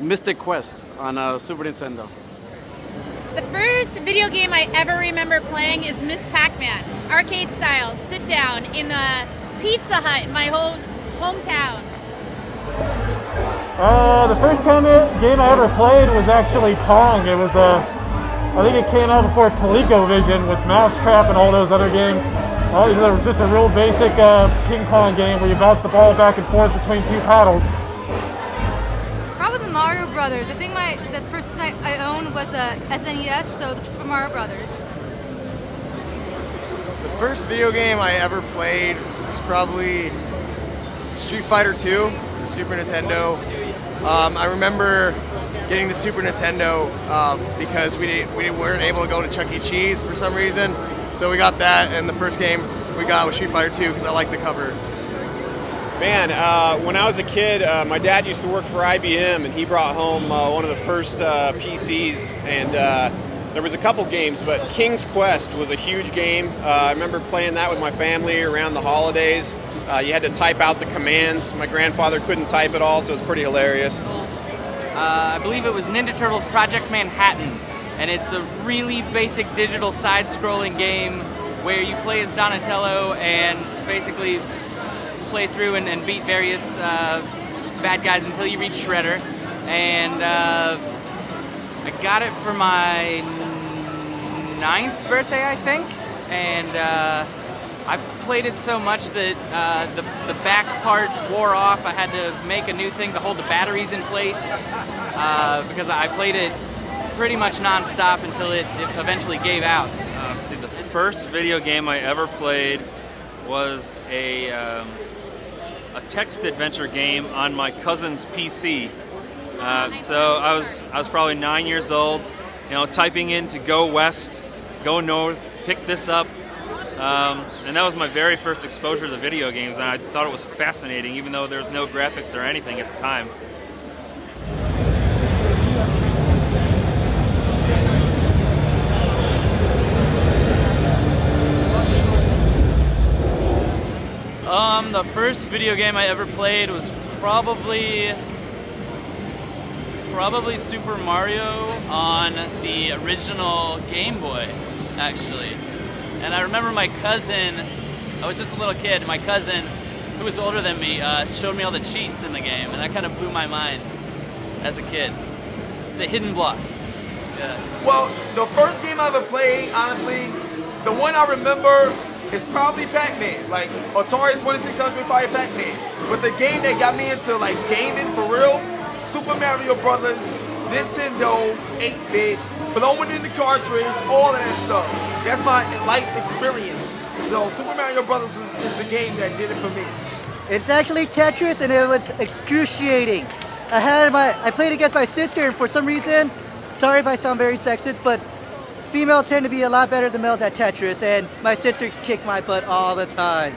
Mystic Quest on Super Nintendo. The first video game I ever remember playing is Miss Pac-Man, arcade style, sit down in the Pizza Hut in my hometown. The first kind of game I ever played was actually Pong. It was I think it came out before ColecoVision with Mousetrap and all those other games. It was just a real basic ping pong game where you bounce the ball back and forth between two paddles. Probably the Mario Brothers. I think the first thing I owned was a SNES, so the Super Mario Brothers. The first video game I ever played was probably Street Fighter 2 for Super Nintendo. I remember getting the Super Nintendo because we weren't able to go to Chuck E. Cheese for some reason. So we got that, and the first game we got was Street Fighter 2 because I liked the cover. Man, when I was a kid, my dad used to work for IBM, and he brought home one of the first PCs, and there was a couple games, but King's Quest was a huge game. I remember playing that with my family around the holidays. You had to type out the commands. My grandfather couldn't type at all, so it was pretty hilarious. I believe it was Ninja Turtles Project Manhattan, and it's a really basic digital side-scrolling game where you play as Donatello and basically play through and beat various bad guys until you reach Shredder. And I got it for my 9th birthday, I think, and I played it so much that the back part wore off. I had to make a new thing to hold the batteries in place because I played it pretty much non-stop until it eventually gave out. See, the first video game I ever played was a text adventure game on my cousin's PC. So I was probably 9 years old, typing in to go west, go north, pick this up. And that was my very first exposure to video games, and I thought it was fascinating, even though there was no graphics or anything at the time. The first video game I ever played was probably Super Mario on the original Game Boy, actually. And I remember my cousin, I was just a little kid, my cousin, who was older than me, showed me all the cheats in the game, and that kind of blew my mind as a kid. The hidden blocks. Yeah. Well, the first game I ever played, honestly, the one I remember is probably Pac-Man. Like, Atari 2600 probably Pac-Man. But the game that got me into, like, gaming for real, Super Mario Brothers, Nintendo, 8-bit, blowing in the cartridge, all of that stuff. That's my life's experience. So Super Mario Brothers is the game that did it for me. It's actually Tetris, and it was excruciating. I played against my sister, and for some reason, sorry if I sound very sexist, but females tend to be a lot better than males at Tetris, and my sister kicked my butt all the time.